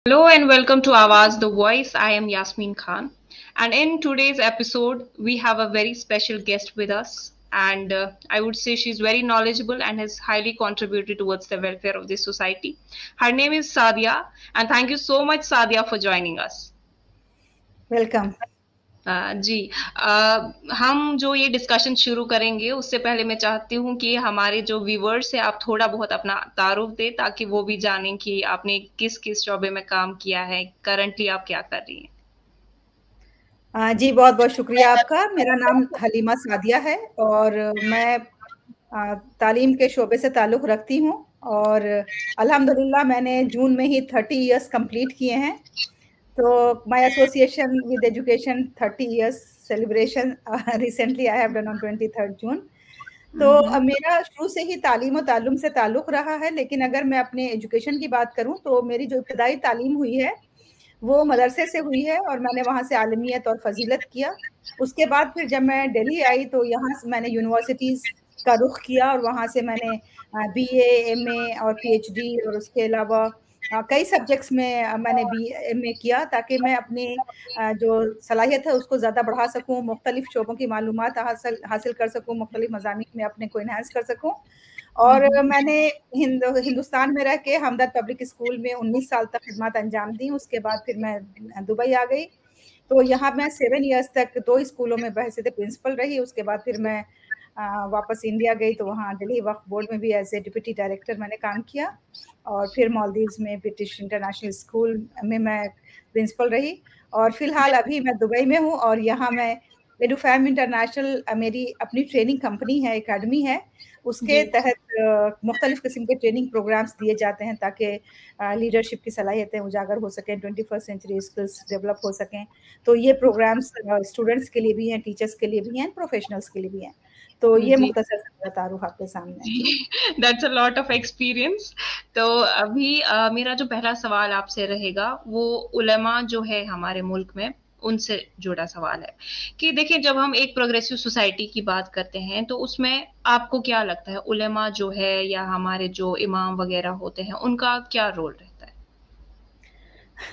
Hello and welcome to Awaz the Voice. I am Yasmin Khan. And in today's episode, we have a very special guest with us. And I would say she's very knowledgeable and has highly contributed towards the welfare of this society. Her name is Sadia. And thank you so much, Sadia, for joining us. Welcome. जी हम जो ये discussion शुरू करेंगे उससे पहले मैं चाहती हूँ कि हमारे जो व्यूवर्स हैं आप थोड़ा बहुत अपना तारुफ दें ताकि वो भी जानें कि आपने किस किस शोबे में काम किया है, करंटली आप क्या कर रही हैं। जी, बहुत-बहुत शुक्रिया आपका। मेरा नाम हलीमा सादिया है और मैं तालीम के शोबे से ताल्लुक़ रखती हूँ और अल्हम्दुलिल्लाह मैंने जून में ही 30 इयर्स कंप्लीट किए हैं। तो my association with education 30 years celebration recently I have done on 23rd जून। तो मेरा शुरू से ही तालीम और ताल्लुम से ताल्लुक़ रहा है, लेकिन अगर मैं अपने एजुकेशन की बात करूँ तो मेरी जो इब्तिदाई तालीम हुई है वो मदरसे से हुई है और मैंने वहाँ से आलमियत और फ़ज़ीलत किया। उसके बाद फिर जब मैं दिल्ली आई तो यहाँ से मैंने यूनिवर्सिटीज़ का रुख किया और वहाँ से मैंने बीए, एमए और पीएचडी और उसके अलावा कई सब्जेक्ट्स में मैंने एमए किया ताकि मैं अपनी जो सलाहियत है उसको ज़्यादा बढ़ा सकूँ, मुख्तलिफ़ शोबों की मालूमात हासिल कर सकूँ, मुख्तलिफ़ मज़ामीन में अपने को एनहांस कर सकूँ। और मैंने हिंदुस्तान में रह के हमदर्द पब्लिक स्कूल में 19 साल तक खिदमत अंजाम दी। उसके बाद फिर मैं दुबई आ गई। तो यहाँ मैं 7 इयर्स तक 2 स्कूलों में बहैसियत प्रिंसिपल रही। उसके बाद फिर मैं वापस इंडिया गई तो वहाँ दिल्ली वक्फ बोर्ड में भी एज़ ए डिप्टी डायरेक्टर मैंने काम किया और फिर मालदीव्स में ब्रिटिश इंटरनेशनल स्कूल में मैं प्रिंसिपल रही और फिलहाल अभी मैं दुबई में हूँ और यहाँ मैं एडुफैम इंटरनेशनल मेरी अपनी ट्रेनिंग कंपनी है, एकेडमी है। उसके तहत मुख्तलिफ़ किस्म के ट्रेनिंग प्रोग्राम्स दिए जाते हैं ताकि लीडरशिप की सलाहियतें उजागर हो सकें, 21st सेंचुरी स्किल्स डेवलप हो सकें। तो ये प्रोग्राम्स स्टूडेंट्स के लिए भी हैं, टीचर्स के लिए भी हैं, प्रोफेशनल्स के लिए भी हैं। तो ये जी मुख्तसर सा मेरा तारुफ आपके सामने है। जी that's a lot of experience. तो अभी मेरा जो पहला सवाल आपसे रहेगा वो उलेमा जो है हमारे मुल्क में उनसे जुड़ा सवाल है कि देखिए जब हम एक प्रोग्रेसिव सोसाइटी की बात करते हैं तो उसमें आपको क्या लगता है उलेमा जो है या हमारे जो इमाम वगैरह होते हैं उनका क्या रोल रहता है?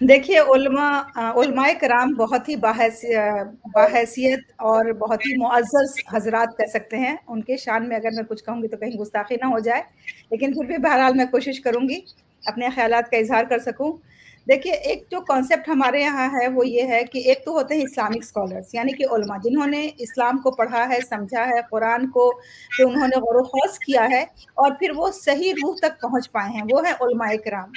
देखिए उलमाए कराम बहुत ही बाहैसियत और बहुत ही मुअज़्ज़ज़ हज़रात कह सकते हैं। उनके शान में अगर मैं कुछ कहूँगी तो कहीं गुस्ताखी ना हो जाए, लेकिन फिर भी बहरहाल मैं कोशिश करूँगी अपने ख़यालात का इज़हार कर सकूँ। देखिए, एक जो कॉन्सेप्ट हमारे यहाँ है वो ये है कि एक तो होते हैं इस्लामिक स्कॉलर्स यानी कि उलमा जिन्होंने इस्लाम को पढ़ा है, समझा है, कुरान को पे उन्होंने गौर व ख़ौज़ किया है और फिर वो सही रूह तक पहुँच पाए हैं, वो है उलमाए किराम।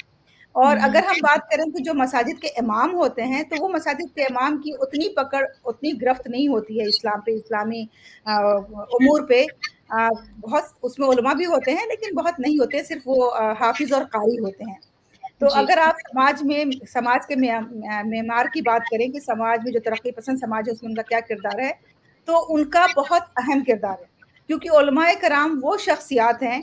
और अगर हम बात करें कि जो मसाजिद के इमाम होते हैं, तो वो मसाजिद के इमाम की उतनी पकड़, उतनी गिरफ्त नहीं होती है इस्लाम पे, इस्लामी उमूर पे। बहुत उसमें उलमा भी होते हैं, लेकिन बहुत नहीं होते, सिर्फ़ वो हाफ़िज़ और क़ारी होते हैं। तो जी अगर आप समाज के मेमार की बात करें कि समाज में जो तरक्की पसंद समाज है, उसमें उनका क्या किरदार है, तो उनका बहुत अहम किरदार है। क्योंकि उलमाए कराम वो शख्सियात हैं,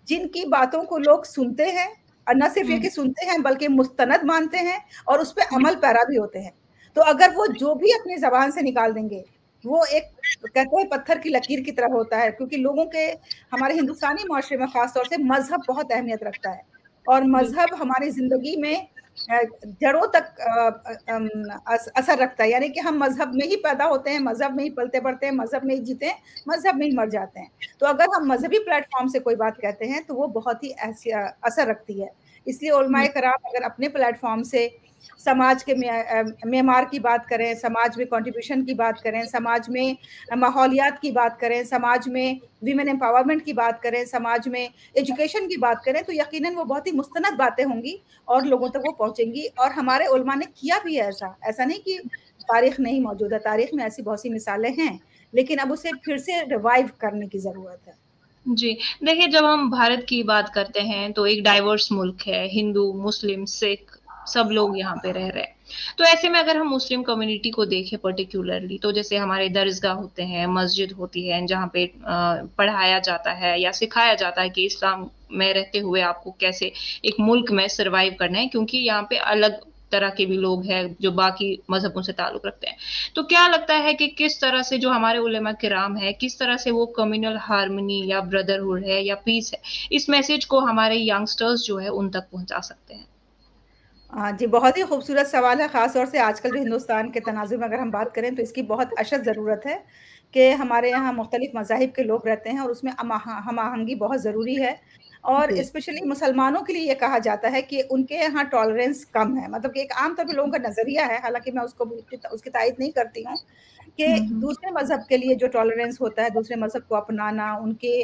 जिनकी बातों को लोग सुनते हैं और न सिर्फ़ ये कि सुनते हैं, बल्कि मुस्तनद मानते हैं और उस पे अमल पैरा भी होते हैं। तो अगर वो जो भी अपनी ज़बान से निकाल देंगे, वो एक कहते हैं पत्थर की लकीर की तरह होता है क्योंकि लोगों के हमारे हिंदुस्तानी माशरे में ख़ास तौर से मज़हब बहुत अहमियत रखता है और मज़हब हमारी ज़िंदगी में जड़ों तक असर रखता है। यानी कि हम मज़हब में ही पैदा होते हैं, मज़हब में ही पलते-बढ़ते हैं, मज़हब में ही जीते हैं, मज़हब में ही मर जाते हैं। तो अगर हम मज़हबी प्लेटफ़ॉर्म से कोई बात कहते हैं, तो वो बहुत ही असर रखती है। इसलिए उलमाए कराम अगर अपने प्लेटफ़ॉर्म से समाज के मेमार की बात करें, समाज में कंट्रीब्यूशन की बात करें, समाज में माहौलियात की बात करें, समाज में वीमेन एम्पावरमेंट की बात करें, समाज में एजुकेशन की बात करें, तो यकीनन वो बहुत ही मुस्तनद बातें होंगी और लोगों तक वो पहुँचेंगी और हमारे उलमा ने किया भी है ऐसा। ऐसा नहीं कि तारीख़ नहीं मौजूद है, तारीख़ में ऐसी बहुत सी मिसालें हैं, लेकिन अब उसे फिर से रिवाइव करने की ज़रूरत है। जी, देखिए जब हम भारत की बात करते हैं तो एक डाइवर्स मुल्क है, हिंदू, मुस्लिम, सिख सब लोग यहाँ पे रह रहे हैं। तो ऐसे में अगर हम मुस्लिम कम्युनिटी को देखें पर्टिकुलरली तो जैसे हमारे दरसगाह होते हैं, मस्जिद होती है जहाँ पे पढ़ाया जाता है या सिखाया जाता है कि इस्लाम में रहते हुए आपको कैसे एक मुल्क में सर्वाइव करना है क्योंकि यहाँ पे अलग तरह के भी लोग हैं जो बाकी मज़हबों से ताल्लुक़ रखते हैं। तो क्या लगता है कि किस तरह से जो हमारे उलेमा किराम है, किस तरह से वो कम्युनल हार्मनी या ब्रदरहुड है या पीस है, इस मैसेज को हमारे यंगस्टर्स जो है उन तक पहुँचा सकते हैं? जी, बहुत ही खूबसूरत सवाल है, ख़ास तौर से आजकल जो हिंदुस्तान के तनाज़ुर में अगर हम बात करें, तो इसकी बहुत अशद ज़रूरत है कि हमारे यहाँ मुख़्तलिफ़ मज़ाहिब के लोग रहते हैं और उसमें हम-आहंगी बहुत ज़रूरी है। और जी। स्पेशली मुसलमानों के लिए ये कहा जाता है कि उनके यहाँ टॉलरेंस कम है, मतलब कि एक आम तौर पे लोगों का नज़रिया है, हालाँकि मैं उसको उसकी तायीद नहीं करती हूँ, कि हुँ। दूसरे मज़हब के लिए जो टॉलरेंस होता है, दूसरे मज़हब को अपनाना, उनके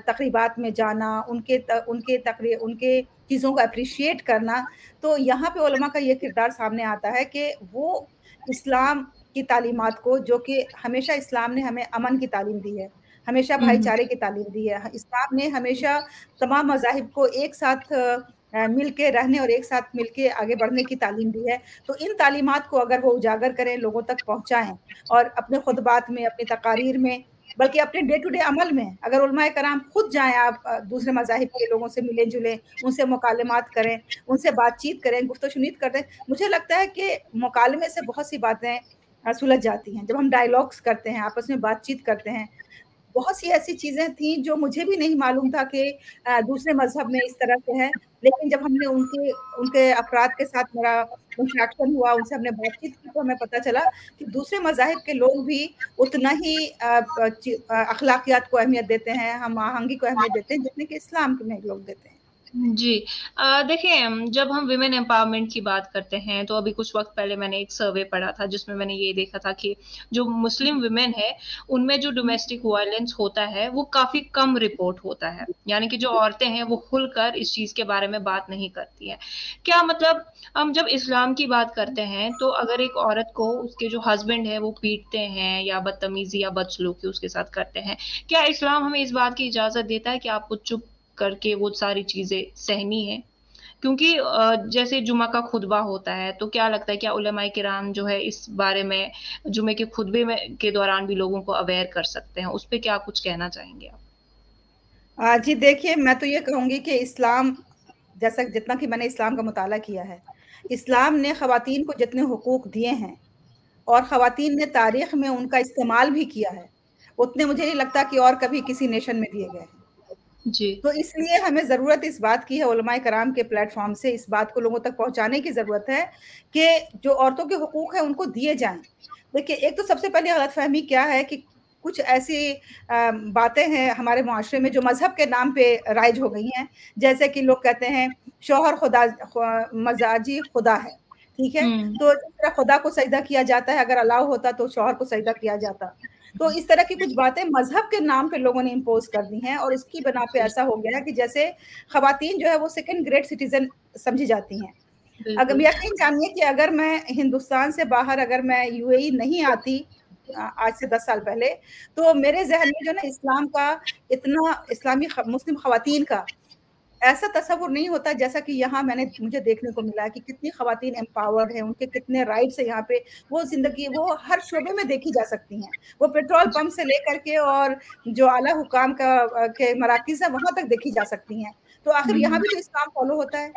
तक़रीबात में जाना, उनके चीज़ों को एप्रिशिएट करना, तो यहाँ पे उलमा का ये किरदार सामने आता है कि वो इस्लाम की तालीमात को, जो कि हमेशा इस्लाम ने हमें अमन की तालीम दी है, हमेशा हुँ, हुँ। भाईचारे की तालीम दी है। इस्लाम ने हमेशा तमाम मज़ाहिब को एक साथ मिल के रहने और एक साथ मिल के आगे बढ़ने की तालीम दी है। तो इन तालीमात को अगर वो उजागर करें, लोगों तक पहुँचाएँ और अपने खुतबात में, अपनी तकारीर में, बल्कि अपने डे टू डे अमल में, अगर उलमाए कराम खुद जाएँ, आप दूसरे मज़ाहिब के लोगों से मिलें-जुलें, उनसे मुकालमात करें, उनसे बातचीत करें, गुफ्त-ओ-शुनीद करें। मुझे लगता है कि मुकालमे से बहुत सी बातें सुलझ जाती हैं। जब हम डायलॉग्स करते हैं, आपस में बातचीत करते हैं, बहुत सी ऐसी चीज़ें थी जो मुझे भी नहीं मालूम था कि दूसरे मज़हब में इस तरह से है, लेकिन जब हमने उनके उनके अफ़राद के साथ मेरा इंटरैक्शन हुआ, उनसे हमने बातचीत की, तो हमें पता चला कि दूसरे मज़ाहिब के लोग भी उतना ही अखलाकियात को अहमियत देते हैं, हम-आहंगी को अहमियत देते हैं, जितने कि इस्लाम में लोग देते हैं। जी। देखिए जब हम वुमेन एम्पावरमेंट की बात करते हैं, तो अभी कुछ वक़्त पहले मैंने एक सर्वे पढ़ा था, जिसमें मैंने ये देखा था कि जो मुस्लिम वुमेन है, उनमें जो डोमेस्टिक वायलेंस होता है, वो काफ़ी कम रिपोर्ट होता है। यानी कि जो औरतें हैं, वो खुलकर इस चीज़ के बारे में बात नहीं करती हैं। क्या मतलब हम जब इस्लाम की बात करते हैं, तो अगर एक औरत को उसके जो हस्बैंड हैं, वो पीटते हैं या बदतमीज़ी या बदसलूकी उसके साथ करते हैं, क्या इस्लाम हमें इस बात की इजाज़त देता है कि आपको चुप करके वो सारी चीज़ें सहनी है? क्योंकि जैसे जुमा का खुतबा होता है, तो क्या लगता है क्या उलमाए किराम जो है इस बारे में जुमे के खुतबे में के दौरान भी लोगों को अवेयर कर सकते हैं? उस पे क्या कुछ कहना चाहेंगे आप? जी देखिए, मैं तो ये कहूँगी कि इस्लाम, जैसा जितना कि मैंने इस्लाम का मुताला किया है, इस्लाम ने ख़वातीन को जितने हुकूक दिए हैं और ख़वातीन ने तारीख़ में उनका इस्तेमाल भी किया है, उतने मुझे नहीं लगता कि और कभी किसी नेशन में दिए गए हैं। जी। तो इसलिए हमें ज़रूरत इस बात की है, उलमाए कराम के प्लेटफ़ॉर्म से इस बात को लोगों तक पहुँचाने की ज़रूरत है कि जो औरतों के हुकूक हैं, उनको दिए जाएँ। देखिए, एक तो सबसे पहले गलतफ़हमी क्या है कि कुछ ऐसी बातें हैं हमारे मुआशरे में जो मज़हब के नाम पे राइज हो गई हैं। जैसे कि लोग कहते हैं शौहर मज़ाजी खुदा है, ठीक है? हुँ। तो जिस तरह खुदा को सजदा किया जाता है, अगर अलाउ होता तो शौहर को सजदा किया जाता। तो इस तरह की कुछ बातें मज़हब के नाम पे लोगों ने इम्पोज़ कर दी हैं और इसकी बिना पे जी, ऐसा हो गया है कि जैसे ख़वातीन जो है वो सेकंड ग्रेड सिटिज़न समझी जाती हैं। अगर बिल्कुल। यकीन जानिए कि अगर मैं हिंदुस्तान से बाहर, अगर मैं यूएई नहीं आती आज से 10 साल पहले, तो मेरे ज़हन में जो ना इस्लाम का इतना इस्लामी मुस्लिम ख़वातीन का ऐसा तसव्वुर नहीं होता जैसा कि यहाँ मुझे देखने को मिला है कि कितनी ख़वातीन एम्पावर्ड हैं, उनके कितने राइट्स हैं यहाँ पे, वो ज़िंदगी वो हर शोबे में देखी जा सकती हैं। वो पेट्रोल जी, पंप से लेकर के और जो आला हुकाम के मराकिज़ हैं, वहाँ तक देखी जा सकती हैं। तो आखिर यहाँ हुँ। भी तो इस्लाम फ़ॉलो होता है।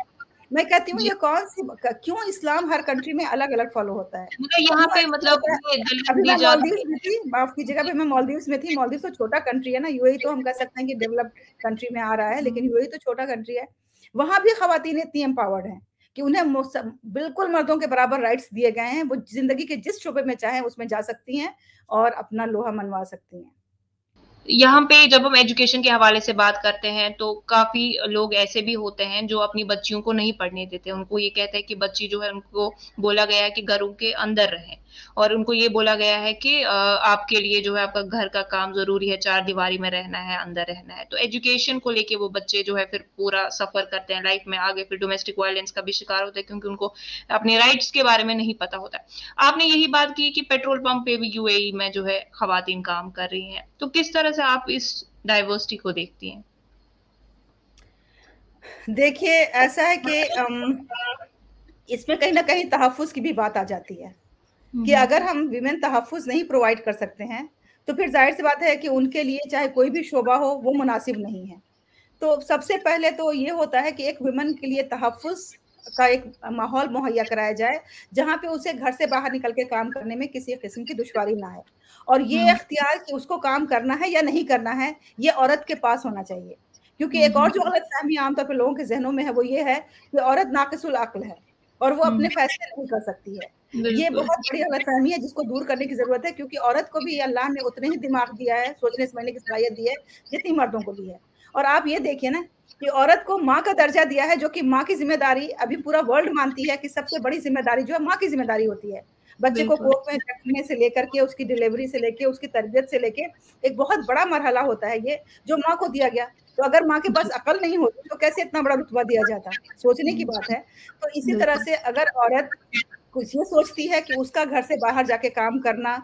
मैं कहती हूँ जी, ये कौन-सी क्यों इस्लाम हर कंट्री में अलग-अलग फ़ॉलो होता है? मतलब यहाँ क्यों पे ऐसा मतलब होता है? ये दलील अभी दी मैं जाती मालदीव्स है में थी, माफ़ कीजिएगा, अभी मैं मालदीव्स में थी, मालदीव्स तो छोटा कंट्री है ना, यूएई तो हम कह सकते हैं कि डेवलप्ड कंट्री में आ रहा है, लेकिन यूएई तो छोटा कंट्री है। वहाँ भी ख़वातीन इतनी एम्पावर्ड हैं कि उन्हें बिल्कुल मर्दों के बराबर राइट्स दिए गए हैं, वो ज़िंदगी के जिस शोबे में चाहें उसमें जा सकती हैं और अपना लोहा मनवा सकती हैं। यहाँ पे जब हम एजुकेशन के हवाले से बात करते हैं, तो काफ़ी लोग ऐसे भी होते हैं जो अपनी बच्चियों को नहीं पढ़ने देते। उनको ये कहते हैं कि बच्ची जो है उनको बोला गया है कि घरों के अंदर रहें और उनको ये बोला गया है कि आपके लिए जो है आपका घर का काम ज़रूरी है, चारदीवारी में रहना है, अंदर रहना है। तो एजुकेशन को लेके वो बच्चे जो है फिर पूरा सफ़र करते हैं लाइफ़ में आगे, फिर डोमेस्टिक वायलेंस का भी शिकार होते हैं क्योंकि उनको अपने राइट्स के बारे में नहीं पता होता है। आपने यही बात की कि पेट्रोल पंप पे भी यूएई में जो है खवातीन काम कर रही हैं। तो किस तरह से आप इस डाइवर्सिटी को देखती हैं? देखिए, ऐसा है कि इसमें कहीं न कहीं तहफ़्फ़ुज़ की भी बात आ जाती है। हुँ, कि हुँ। अगर हम विमेन तहफ़्फ़ुज़ नहीं प्रोवाइड कर सकते हैं, तो फिर ज़ाहिर-सी बात है कि उनके लिए चाहे कोई भी शोबा हो, वो मुनासिब नहीं है। तो सबसे पहले तो ये होता है कि एक वुमन के लिए तहफ़्फ़ुज़ का एक माहौल मुहैया कराया जाए, जहाँ पे उसे घर से बाहर निकल के काम करने में किसी किस्म की दुश्वारी ना आए। और ये हुँ, इख्तियार कि उसको काम करना है या नहीं करना है, ये औरत के पास होना चाहिए। क्योंकि हुँ, एक और हुँ। जो गलतफ़हमी आम तौर पे लोगों के ज़हनों में है, वो ये है कि औरत नाक़िसुल अक़्ल है اور وہ اپنے فیصلے نہیں کر سکتی ہے. یہ بہت بڑی غلط فہمی ہے جس کو دور کرنے کی ضرورت ہے, کیونکہ عورت کو بھی اللہ نے اتنے ہی دماغ دیا ہے, سوچنے سمجھنے کی صلاحیت دی ہے جتنی مردوں کو دی ہے. اور آپ یہ دیکھیے نا کہ عورت کو ماں کا درجہ دیا ہے, جو کہ ماں کی ذمہ داری ابھی پورا ورلڈ مانتی ہے کہ سب سے بڑی ذمہ داری جو ہے ماں کی ذمہ داری ہوتی ہے. بچے کو کوکھ میں رکھنے سے لے کر کے, اس کی ڈیلیوری سے لے کے, اس کی تربیت سے لے کے, ایک بہت بڑا مرحلہ ہوتا ہے یہ جو ماں کو دیا گیا. تو اگر ماں کے پاس عقل نہیں ہوتی تو کیسے اتنا بڑا رتبہ دیا جاتا؟ سوچنے کی بات ہے. تو اسی طرح سے اگر عورت کچھ یہ سوچتی ہے کہ اس کا گھر سے باہر جا کے کام کرنا,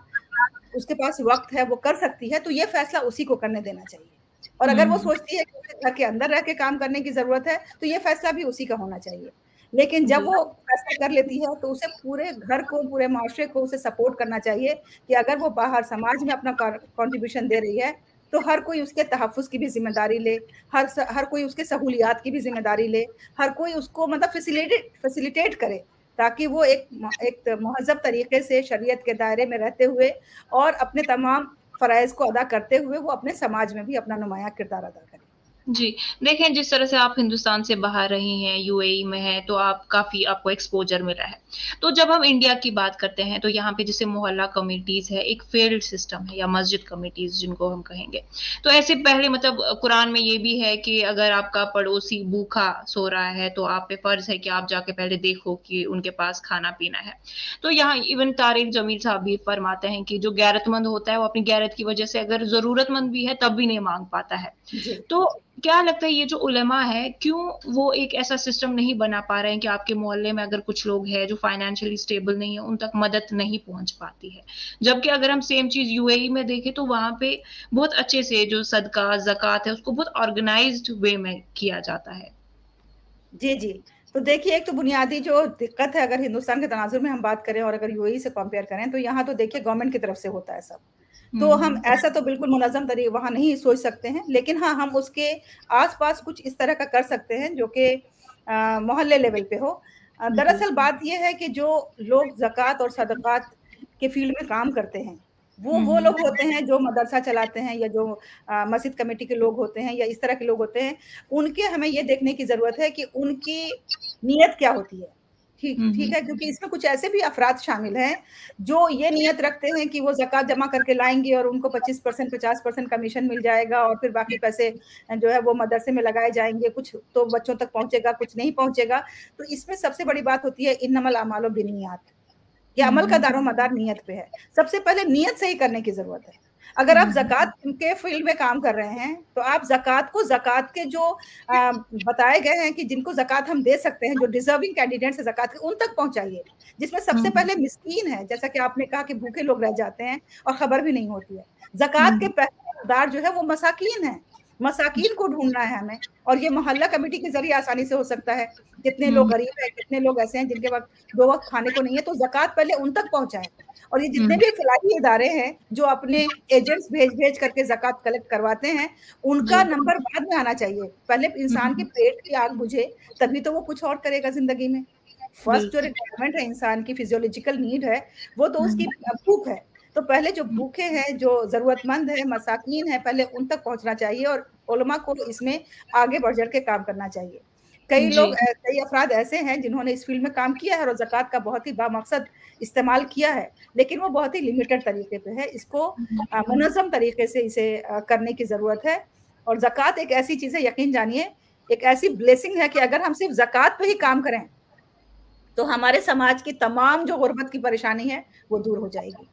اس کے پاس وقت ہے, وہ کر سکتی ہے, تو یہ فیصلہ اسی کو کرنے دینا چاہیے. اور اگر وہ سوچتی ہے کہ اسے گھر کے اندر رہ کے کام کرنے کی ضرورت ہے, تو یہ فیصلہ بھی اسی کا ہونا چاہیے. لیکن جب وہ فیصلہ کر لیتی ہے تو اسے پورے گھر کو, پورے معاشرے کو اسے سپورٹ کرنا چاہیے کہ اگر وہ باہر سماج میں اپنا کنٹریبیوشن دے رہی ہے تو ہر کوئی اس کے تحفظ کی بھی ذمہ داری لے, ہر کوئی اس کے سہولیات کی بھی ذمہ داری لے, ہر کوئی اس کو مطلب فیسیلیٹیٹ کرے, تاکہ وہ ایک مہذب طریقے سے شریعت کے دائرے میں رہتے ہوئے اور اپنے تمام فرائض کو ادا کرتے ہوئے وہ اپنے سماج میں بھی اپنا نمایاں کردار ادا کرے. جی دیکھیں, جس طرح سے آپ ہندوستان سے باہر رہی ہیں, یو اے ای میں ہیں, تو آپ کافی آپ کو ایکسپوجر ملا ہے. تو جب ہم انڈیا کی بات کرتے ہیں تو یہاں پہ جیسے محلہ کمیٹیز ہے, ایک فیلڈ سسٹم ہے, یا مسجد کمیٹیز جن کو ہم کہیں گے. تو ایسے پہلے مطلب قرآن میں یہ بھی ہے کہ اگر آپ کا پڑوسی بھوکا سو رہا ہے تو آپ پہ فرض ہے کہ آپ جا کے پہلے دیکھو کہ ان کے پاس کھانا پینا ہے. تو یہاں ایون طارق جمیل صاحب بھی فرماتے ہیں کہ جو غیرت مند ہوتا ہے وہ اپنی غیرت کی وجہ سے اگر ضرورت مند بھی ہے تب بھی نہیں مانگ پاتا ہے. تو کیا لگتا ہے یہ جو علماء ہے, کیوں وہ ایک ایسا سسٹم نہیں بنا پا رہے ہیں کہ آپ کے محلے میں اگر کچھ لوگ ہیں جو فائنینشلی اسٹیبل نہیں ہے, ان تک مدد نہیں پہنچ پاتی ہے؟ جبکہ اگر ہم سیم چیز یو اے ای میں دیکھیں تو وہاں پہ بہت اچھے سے جو صدقہ زکوٰۃ ہے اس کو بہت آرگنائزڈ وے میں کیا جاتا ہے. جی تو دیکھیے, ایک تو بنیادی جو دقت ہے اگر ہندوستان کے تناظر میں ہم بات کریں اور اگر یو اے ای سے کمپیئر کریں, تو یہاں تو دیکھیے گورنمنٹ کی طرف سے ہوتا ہے سب. تو ہم ایسا تو بالکل منظم طریقے وہاں نہیں سوچ سکتے ہیں, لیکن ہاں ہم اس کے آس پاس کچھ اس طرح کا کر سکتے ہیں جو کہ محلے لیول پہ ہو. دراصل بات یہ ہے کہ جو لوگ زکوٰۃ اور صدقات کے فیلڈ میں کام کرتے ہیں وہ لوگ ہوتے ہیں جو مدرسہ چلاتے ہیں, یا جو مسجد کمیٹی کے لوگ ہوتے ہیں, یا اس طرح کے لوگ ہوتے ہیں. ان کے ہمیں یہ دیکھنے کی ضرورت ہے کہ ان کی نیت کیا ہوتی ہے. ٹھیک ہے, کیونکہ اس میں کچھ ایسے بھی افراد شامل ہیں جو یہ نیت رکھتے ہیں کہ وہ زکوٰۃ جمع کر کے لائیں گے اور ان کو 25% 50% کمیشن مل جائے گا, اور پھر باقی پیسے جو ہے وہ مدرسے میں لگائے جائیں گے, کچھ تو بچوں تک پہنچے گا, کچھ نہیں پہنچے گا. تو اس میں سب سے بڑی بات ہوتی ہے انما الاعمال بالنیات, کہ عمل کا دار و مدار نیت پہ ہے. سب سے پہلے نیت صحیح کرنے کی ضرورت ہے. اگر آپ زکوٰۃ کے فیلڈ میں کام کر رہے ہیں تو آپ زکوٰۃ کو, زکوٰۃ کے جو بتائے گئے ہیں کہ جن کو زکوٰۃ ہم دے سکتے ہیں, جو ڈیزرونگ کینڈیڈیٹس ہیں زکوٰۃ کے, ان تک پہنچائیے. جس میں سب سے پہلے مسکین ہے, جیسا کہ آپ نے کہا کہ بھوکے لوگ رہ جاتے ہیں اور خبر بھی نہیں ہوتی ہے. زکوٰۃ کے پہلے حقدار جو ہے وہ مساکین ہیں. مساکین کو ڈھونڈنا ہے ہمیں, اور یہ محلہ کمیٹی کے ذریعے آسانی سے ہو سکتا ہے. کتنے لوگ غریب ہیں, کتنے لوگ ایسے ہیں جن کے وقت 2 وقت کھانے کو نہیں ہے, تو زکوٰۃ پہلے ان تک پہنچائیں. اور یہ جتنے بھی فلاحی ادارے ہیں جو اپنے ایجنٹس بھیج کر کے زکوٰۃ کلیکٹ کرواتے ہیں, ان کا نمبر بعد میں آنا چاہیے. پہلے انسان کے پیٹ کی آگ بجھے تبھی تو وہ کچھ اور کرے گا زندگی میں. فرسٹ جو ریکوائرمنٹ ہے انسان کی, فیزیولوجیکل نیڈ ہے, وہ تو اس کی بھوک ہے. تو پہلے جو بھوکے ہیں, جو ضرورت مند ہیں, مساکین ہیں, پہلے ان تک پہنچنا چاہیے, اور علماء کو اس میں آگے بڑھ چڑھ کے کام کرنا چاہیے. کئی افراد ایسے ہیں جنہوں نے اس فیلڈ میں کام کیا ہے اور زکوٰۃ کا بہت ہی بامقصد استعمال کیا ہے, لیکن وہ بہت ہی لمیٹڈ طریقے پہ ہے. اس کو منظم طریقے سے اسے کرنے کی ضرورت ہے. اور زکوٰۃ ایک ایسی چیز ہے, یقین جانیے ایک ایسی بلیسنگ ہے کہ اگر ہم صرف زکوٰۃ پہ ہی کام کریں تو ہمارے سماج کی تمام جو غربت کی پریشانی ہے وہ دور ہو جائے گی.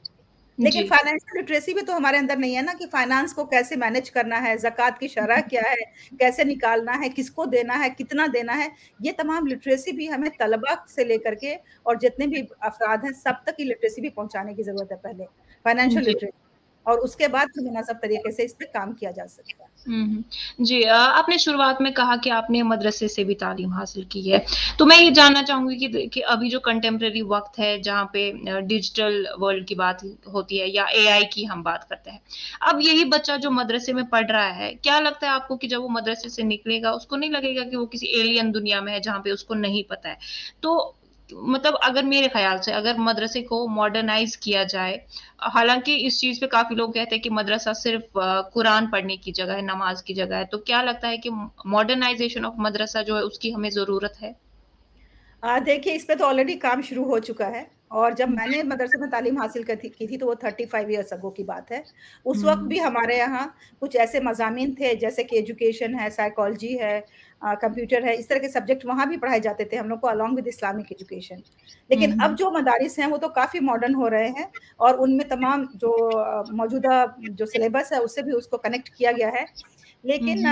لیکن فائنینشیل لٹریسی بھی تو ہمارے اندر نہیں ہے نا, کہ فائنانس کو کیسے مینج کرنا ہے, زکوٰۃ کی شرح کیا ہے, کیسے نکالنا ہے, کس کو دینا ہے, کتنا دینا ہے. یہ تمام لٹریسی بھی ہمیں طلباء سے لے کر کے اور جتنے بھی افراد ہیں سب تک کی لٹریسی بھی پہنچانے کی ضرورت ہے. پہلے فائنینشیل لٹریسی, اور اس کے بعد مناسب طریقے سے اس پہ کام کیا جا سکتا ہے. جی, آپ نے شروعات میں کہا کہ آپ نے مدرسے سے بھی تعلیم حاصل کی ہے, تو میں یہ جاننا چاہوں گی کہ ابھی جو کنٹمپریری وقت ہے جہاں پہ ڈیجیٹل ورلڈ کی بات ہوتی ہے, یا اے آئی کی ہم بات کرتے ہیں, اب یہی بچہ جو مدرسے میں پڑھ رہا ہے, کیا لگتا ہے آپ کو کہ جب وہ مدرسے سے نکلے گا اس کو نہیں لگے گا کہ وہ کسی ایلین دنیا میں ہے جہاں پہ اس کو نہیں پتہ ہے؟ تو مطلب اگر میرے خیال سے اگر مدرسے کو ماڈرنائز کیا جائے, حالانکہ اس چیز پہ کافی لوگ کہتے ہیں کہ مدرسہ صرف قرآن پڑھنے کی جگہ ہے, نماز کی جگہ ہے, تو کیا لگتا ہے کہ ماڈرنائزیشن آف مدرسہ جو ہے اس کی ہمیں ضرورت ہے؟ देखिए इस पे तो ऑलरेडी काम शुरू हो चुका है, और जब मैंने मदरसे में तालीम हासिल की थी तो वो 35 ईयर्स अगो की बात है। उस वक़्त भी हमारे यहाँ कुछ ऐसे मज़ामीन थे जैसे कि एजुकेशन है, साइकोलॉजी है, कंप्यूटर है, इस तरह के सब्जेक्ट वहाँ भी पढ़ाए जाते थे हम लोग को अलॉन्ग विद इस्लामिक एजुकेशन। लेकिन अब जो मदारिस हैं वो तो काफ़ी मॉडर्न हो रहे हैं, और उनमें तमाम जो मौजूदा जो सिलेबस है उससे भी उसको कनेक्ट किया गया है। लेकिन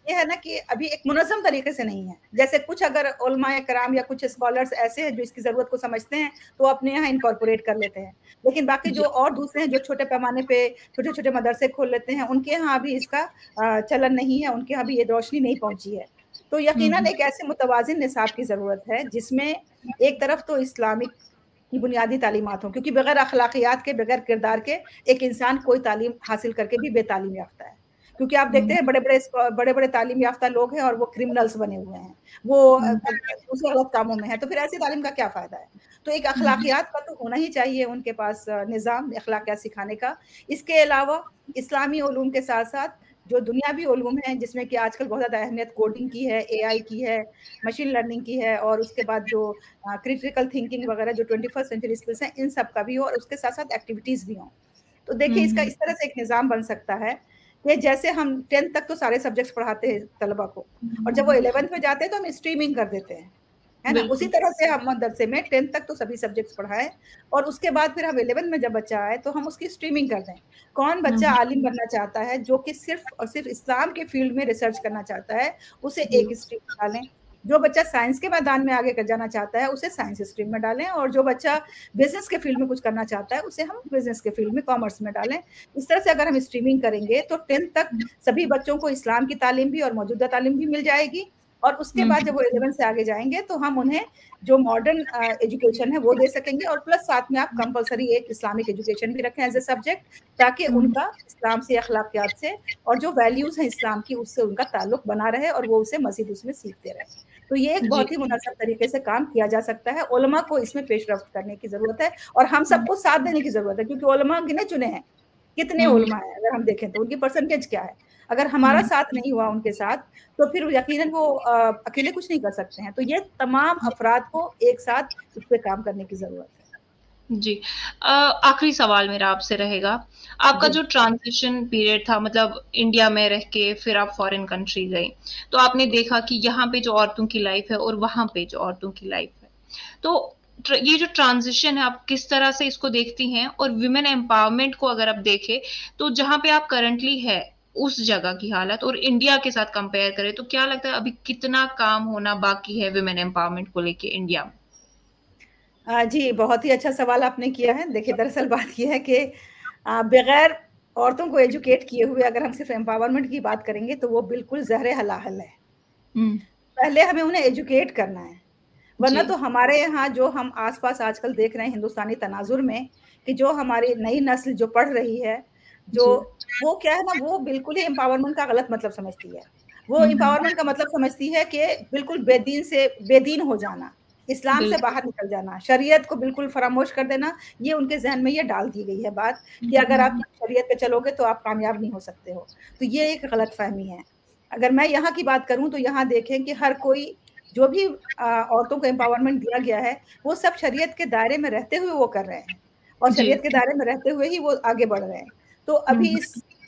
ये है ना कि अभी एक मुनज़्ज़म तरीके से नहीं है। जैसे कुछ अगर उलमाए कराम या कुछ स्कॉलर्स ऐसे हैं जो इसकी ज़रूरत को समझते हैं, तो अपने यहाँ इनकॉर्पोरेट कर लेते हैं। लेकिन बाकी जो और दूसरे हैं जो छोटे पैमाने पे छोटे-छोटे मदरसे खोल लेते हैं, उनके यहाँ अभी इसका चलन नहीं है, उनके यहाँ भी ये रोशनी नहीं पहुँची है। तो यकीनन एक ऐसे मुतवाज़िन निसाब की ज़रूरत है, जिसमें एक तरफ तो इस्लामिक की बुनियादी तालीमात हों, क्योंकि बगैर अखलाकियात के, बगैर किरदार के एक इंसान कोई तालीम हासिल करके भी बेतालीम याफ्ता है। क्योंकि आप देखते हैं बड़े-बड़े तालीम याफ्ता लोग हैं और वो क्रिमिनल्स बने हुए हैं। वो दूसरे गलत कामों में हैं, तो फिर ऐसी तालीम का क्या फ़ायदा है? तो एक अखलाकियात का तो होना ही चाहिए उनके पास निज़ाम अखलाकियात सिखाने का। इसके अलावा इस्लामी उलूम के साथ-साथ जो दुनियावी उलूम हैं, जिसमें कि आजकल बहुत ज़्यादा अहमियत कोडिंग की है, एआई की है, मशीन लर्निंग की है, और उसके बाद जो क्रिटिकल थिंकिंग वगैरह जो 21st सेंचुरी स्किल्स हैं, इन सब का भी हो, और उसके साथ-साथ एक्टिविटीज़ भी हों। तो देखिए इसका इस तरह से एक निज़ाम बन सकता है कि जैसे हम 10th तक तो सारे सब्जेक्ट्स पढ़ाते हैं तलबा को, और जब वो 11th में जाते हैं तो हम स्ट्रीमिंग कर देते हैं, है ना? उसी तरह से हम मदरसे में 10th तक तो सभी सब्जेक्ट्स पढ़ाएँ, और उसके बाद फिर हम 11th में जब बच्चा आए तो हम उसकी स्ट्रीमिंग कर दें। कौन बच्चा आलिम बनना चाहता है, जो कि सिर्फ़ और सिर्फ़ इस्लाम के फ़ील्ड में रिसर्च करना चाहता है, उसे एक स्ट्रीम में डालें। जो बच्चा साइंस के मैदान में आगे जाना चाहता है, उसे साइंस स्ट्रीम में डालें, और जो बच्चा बिज़नेस के फ़ील्ड में कुछ करना चाहता है, उसे हम बिज़नेस के फ़ील्ड में, कॉमर्स में डालें। इस तरह से अगर हम स्ट्रीमिंग करेंगे तो 10th तक सभी बच्चों को इस्लाम की तालीम भी और मौजूदा तालीम भी मिल जाएगी, और उसके बाद जब वो 11th से आगे जाएँगे तो हम उन्हें जो मॉडर्न एजुकेशन है वो दे सकेंगे, और प्लस साथ में आप कंपल्सरी एक इस्लामिक एजुकेशन भी रखें एज़ अ सब्जेक्ट, ताकि उनका इस्लाम से, अखलाकियात से और जो वैल्यूज़ हैं इस्लाम की, उससे उनका ताल्लुक बना रहे और वो उसे मज़ीद उसमें सीखते रहें। तो ये एक बहुत ही मुनासिब तरीके से काम किया जा सकता है। उलमा को इसमें पेशरफ्त करने की ज़रूरत है, और हम सबको साथ देने की ज़रूरत है, क्योंकि उलमा गिने-चुने हैं। कितने उलमा हैं अगर हम देखें तो उनकी परसेंटेज क्या है? अगर हमारा साथ नहीं हुआ उनके साथ, तो फिर यकीनन वो अकेले कुछ नहीं कर सकते हैं। तो ये तमाम अफ़राद को एक साथ इस पे काम करने की ज़रूरत है। जी। आखिरी सवाल मेरा आपसे रहेगा, आपका जी। जो ट्रांज़िशन पीरियड था, मतलब इंडिया में रह के फिर आप फ़ॉरेन कंट्री गईं, तो आपने देखा कि यहाँ पे जो औरतों की लाइफ़ है और वहाँ पे जो औरतों की लाइफ़ है। तो ये जो ट्रांज़िशन है, आप किस तरह से इसको देखती हैं? और वुमेन एम्पावरमेंट को अगर आप देखें, तो जहाँ पे आप करंटली है, उस जगह की हालत और इंडिया के साथ कंपेयर करें, तो क्या लगता है अभी कितना काम होना बाकी है वुमेन एम्पावरमेंट को लेके इंडिया में? जी, बहुत ही अच्छा सवाल आपने किया है। देखिए, दरअसल बात ये है कि बगैर औरतों को एजुकेट किए हुए अगर हम सिर्फ़ एम्पावरमेंट की बात करेंगे, तो वो बिल्कुल ज़हर हलाहल है। हुँ, पहले हमें उन्हें एजुकेट करना है, वरना जी, तो हमारे यहाँ जो हम आस-पास आजकल देख रहे हैं हिंदुस्तानी तनाज़ुर में, कि जो हमारी नई नस्ल जो पढ़ रही है, जो जी। वो क्या है ना, वो बिल्कुल ही एम्पावरमेंट का गलत मतलब समझती है। वो हुँ, हुँ। एम्पावरमेंट का मतलब समझती है कि बिल्कुल बेदीन हो जाना, इस्लाम से बिल्कुल। बाहर निकल जाना, शरीयत को बिल्कुल फ़रामोश कर देना। ये उनके ज़हन में ये डाल दी गई है बात, हुँ, कि अगर आप हुँ, शरीयत पे चलोगे तो आप कामयाब नहीं हो सकते हो। तो ये एक गलतफ़हमी है। अगर मैं यहाँ की बात करूँ तो यहाँ देखें कि हर कोई जो भी औरतों को एम्पावरमेंट दिया गया है, वो सब शरीयत के दायरे में रहते हुए वो कर रहे हैं, और जी। शरीयत के दायरे में रहते हुए ही वो आगे बढ़ रहे हैं। तो हुँ, अभी हुँ,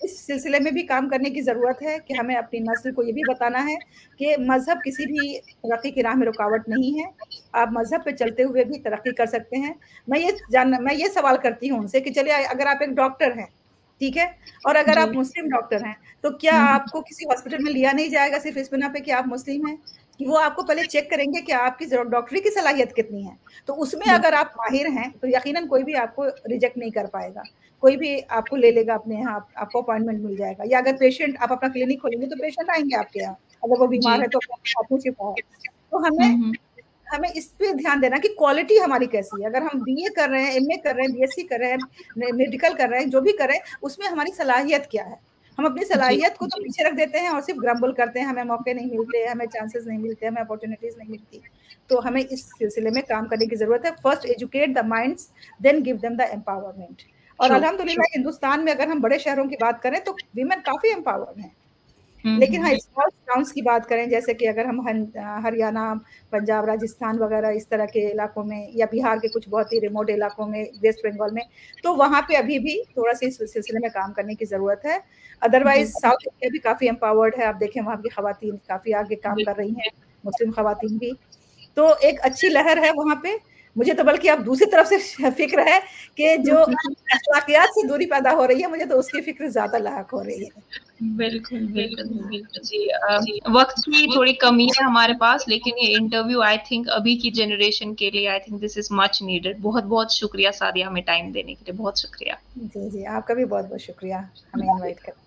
इस सिलसिले में भी काम करने की ज़रूरत है कि हमें अपनी नस्ल को ये भी बताना है कि मज़हब किसी भी तरक्की की राह में रुकावट नहीं है। आप मज़हब पे चलते हुए भी तरक्की कर सकते हैं। मैं ये सवाल करती हूँ उनसे कि चलिए अगर आप एक डॉक्टर हैं, ठीक है? और अगर आप जी। मुस्लिम डॉक्टर हैं, तो क्या हुँ, हुँ, आपको किसी हॉस्पिटल में लिया नहीं जाएगा सिर्फ़ इस बिना पे कि आप मुस्लिम हैं? कि वो आपको पहले चेक करेंगे कि आपकी डॉक्टरी की सलाहियत कितनी है। तो उसमें अगर बिल्कुल। आप माहिर हैं, तो यकीनन कोई भी आपको रिजेक्ट नहीं कर पाएगा। कोई भी आपको ले लेगा अपने यहाँ, आपको अपॉइंटमेंट मिल जाएगा, या अगर पेशेंट आप अपना क्लिनिक खोलेंगे तो पेशेंट आएँगे आपके यहाँ। अगर वो बीमार जी। है तो आपको शिफ़ा है। तो हुँ, हमें हुँ, हमें इस पे ध्यान देना कि क्वालिटी हमारी कैसी है। अगर हम बीए कर रहे हैं, एमए कर रहे हैं, बीएससी कर रहे हैं, मेडिकल कर रहे हैं, जो भी कर रहे हैं, उसमें हमारी सलाहियत क्या है? हम अपनी जी। सलाहियत को तो पीछे रख देते हैं और सिर्फ़ ग्रम्बल करते हैं, हमें मौके नहीं मिलते, हमें चांसेस नहीं मिलते, हमें अपॉर्च्युनिटीज़ नहीं मिलती। तो हमें इस सिलसिले में काम करने की ज़रूरत है। First educate the minds, then give them the empowerment. और ट्रू। अल्हम्दुलिल्लाह हिंदुस्तान में अगर हम बड़े शहरों की बात करें तो विमेन काफ़ी एम्पावर्ड हैं। लेकिन हाँ, स्मॉल टाउन्स की बात करें, जैसे कि अगर हम हरियाणा, पंजाब, राजस्थान वगैरह इस तरह के इलाकों में, या बिहार के कुछ बहुत ही रिमोट इलाकों में, वेस्ट बंगाल में, तो वहाँ पे अभी भी थोड़ा-सा इस सिलसिले में काम करने की ज़रूरत है। अदरवाइज़ साउथ इंडिया भी काफ़ी एम्पावर्ड है, आप देखें वहाँ की ख़वातीन काफ़ी आगे काम कर रही हैं, मुस्लिम ख़वातीन भी। तो एक अच्छी लहर है वहाँ पे। मुझे तो बल्कि अब दूसरी तरफ से फ़िक्र है कि जो अखलाकियात से दूरी पैदा हो रही है, मुझे तो उसकी फ़िक्र ज़्यादा लायक हो रही है। बिल्कुल, बिल्कुल, बिल्कुल। जी, वक़्त की थोड़ी कमी है हमारे पास, लेकिन ये इंटरव्यू आई थिंक अभी की जनरेशन के लिए I think this is much needed. बहुत-बहुत शुक्रिया सादिया, हमें टाइम देने के लिए, बहुत शुक्रिया। जी, जी, आपका भी बहुत-बहुत शुक्रिया हमें इनवाइट करने